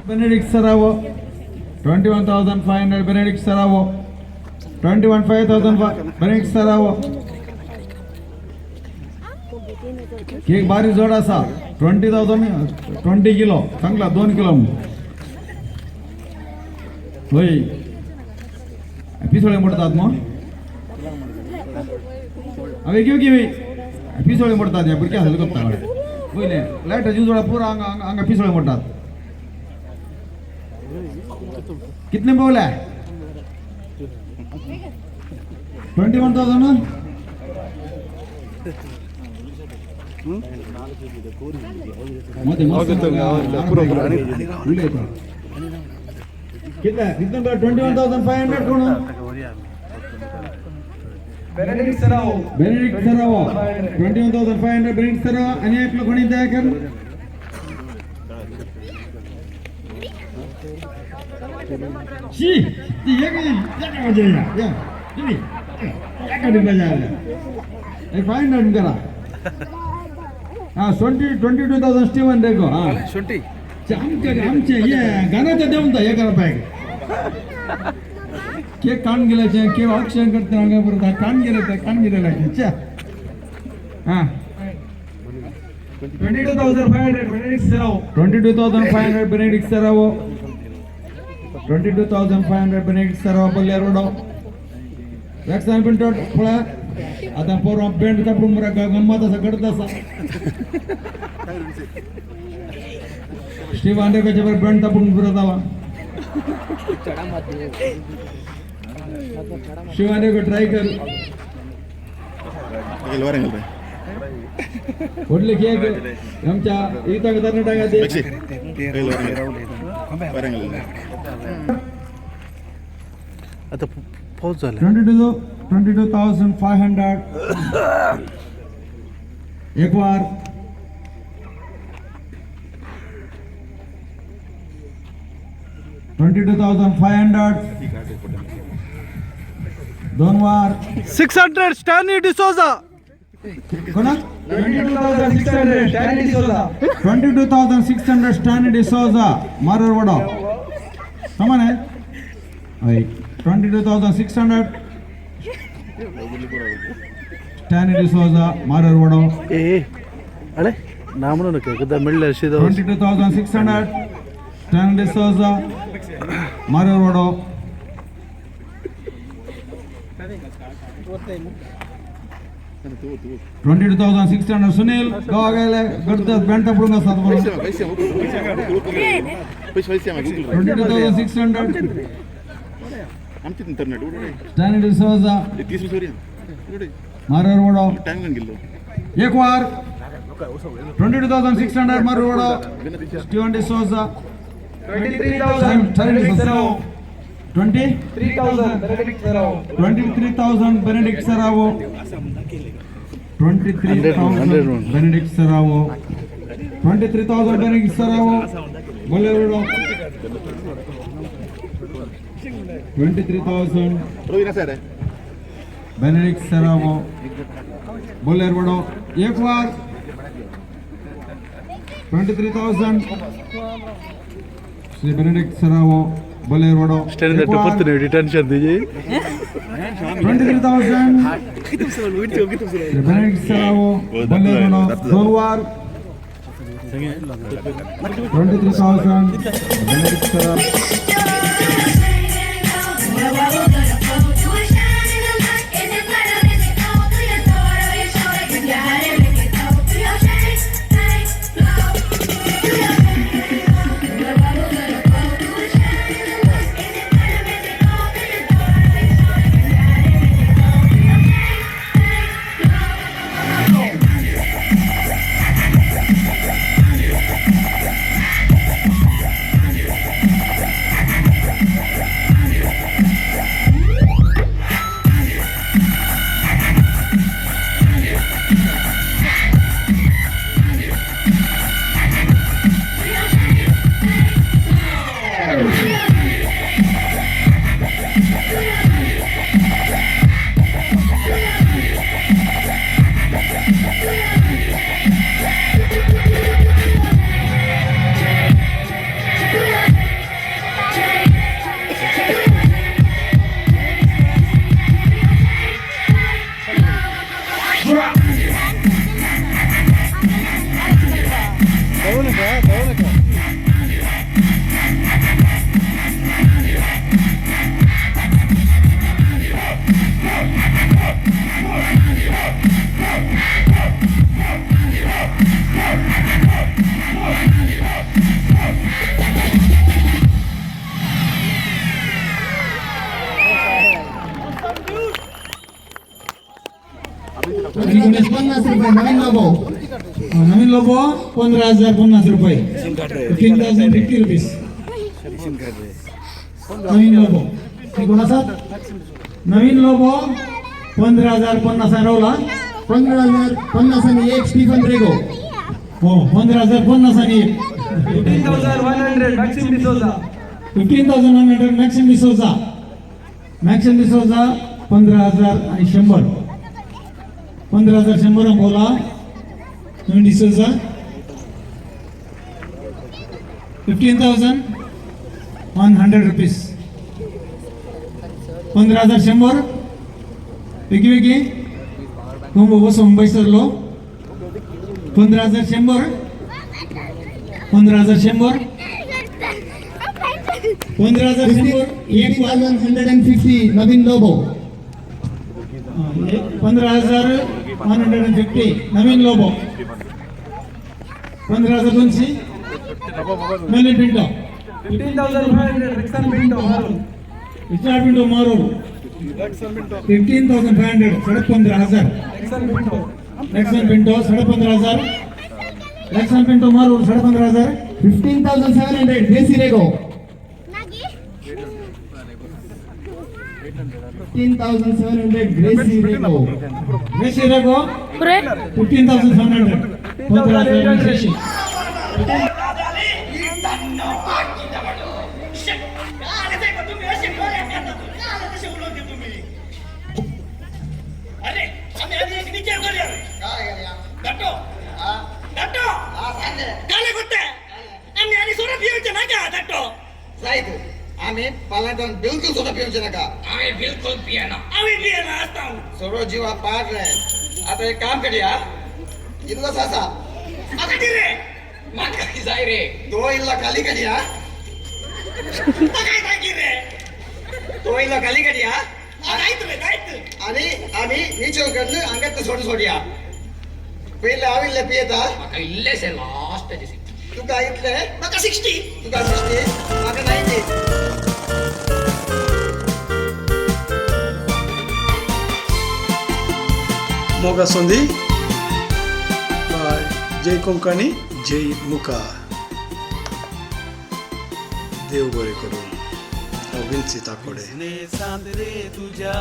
Benedict Saravo, 21,500 Benedict Saravo, 21,500 Benedict Saravo. Cake बारी जोड असा 20,000 20 किलो चांगला 2 किलो होय पिसोळे मोडतात मग अवे घेऊ की पिसोळे मोडतात या पुढच्या झालं करता होईल लाईट जोडा पूरा अंगा पिसोळे मोडतात कितने बोला 21,000 ना कितना 21,500 कोण Benedict Saravo 21,500 Benedict Saravo आणि एक लोक कोणी द्या कर शी ती एक मजा या तुम्ही एका मजा एक 500 करा हाँ 22,000 स्टीवन देखो हाँ आमचे ये गाण्याचं देऊन तर हे करा पाहिजे केक कान गेल्याचे केक ऑक्शन करते अंगा परत कान गेलेला अच्छा हाँ 22,500 Benedict Saravo 22,500 Benedict Saravo 22,500 Benedict Saravo बोलले रोडो वॅक्सिन पिंटो फळा आता पोर बेंड कापडून मरा गंमत असा घडत असा स्टीव आंडेकाच्या वर बेंड कापडून फिरत आवा शिव आंडेको ट्राय कर कुठले केक आमच्या इथं कदर टाका ते आता पाऊस झाला 22,500 एक बार 22,500 दोन बार 600 स्टॅनी डिसोजा कोणा 22,600 Stanley D'Souza 22,600 स्टॅनी डिसोजा मारर वडा समान आहे 22,600 स्टॅनी डिसोजा मारर वडा ए अरे नाम नका कदा मिळलं शिदा 22,600 स्टॅनी डिसोजा मारर वडा 22,600 सुनील गावा गेले गडतात बँटा पडून असतात बरोबर 22,600 स्टॅनी डिसोजा मारर वडा एक वार 22,600 मारर वडा Steven D'Souza 23,000 Benedict Saravo 23,000 Benedict Saravo 23,000 Benedict Saravo 23,000 Benedict Saravo बोले वडो 23,000 Benedict Saravo बोले वडो एक बार 23,000 श्री Benedict Saravo बोले वडो स्टॅनी द पत्ते टेन्शन दीजिए 23,000 Benedict Saravo बोले वडो दोन बार 23,000 Benedict Saravo ₹50 नवीन लोबो. नवीन लोबो 15,050 रुपये 15,050 रुपीज नवीन लोबो कोणाचा नवीन लोबो 15,050 रवला 15,050 आणि एक स्टीफन रेगो. हो 15,050 आणि 15,100 मॅक्सिम डिसोजा 15,100 मॅक्सिम डिसोजा 15,100 15,100 बोला नवीन डिसोजा 15,100 रुपीज 15,100 वेगळी बस मुंबई सरलो 15,100 15,100 15,100 15,150 नवीन लोबो. 15,150 नवीन लोबो 15,200 नवीन पिंटो 15,500 रिक्सन पिंटो मारून विचार पिंटो मारो 15,500 15,000 Rixon Pinto action Pinto 15,500 action Pinto मारो 15,500 15,700 देसी रेगो. 15,700 ग्रेसी रेगो. वेसी रेगो 15,700 15,800 अरे आम्ही आधी एक विचार करूया दाटो काले कुत्ते आम्ही आणि सोडा पिऊचे ना का दाटो साहेब आम्ही पालाटन बिलकुल सुद्धा पिऊचे नका आम्ही बिलकुल पियाना असता सर्व जीवा पार रे आता एक काम करूया इल्ला सासा आता रे माका की जाय रे तो इल्ला खाली करूया काय काय की रे तो इल्ला खाली करूया जायत आणि आम्ही नीचे कडनं अंगात सोडून सोडूया पहिले आविल्ले पियता माका इल्ले से लास्ट दिसी तुका इतले माका 60 तुका 60 माका 90 मोगा सोंदी जय कोंकणी जय मुका देव बरे करून विंचिता कोडे सांदरे तुझ्या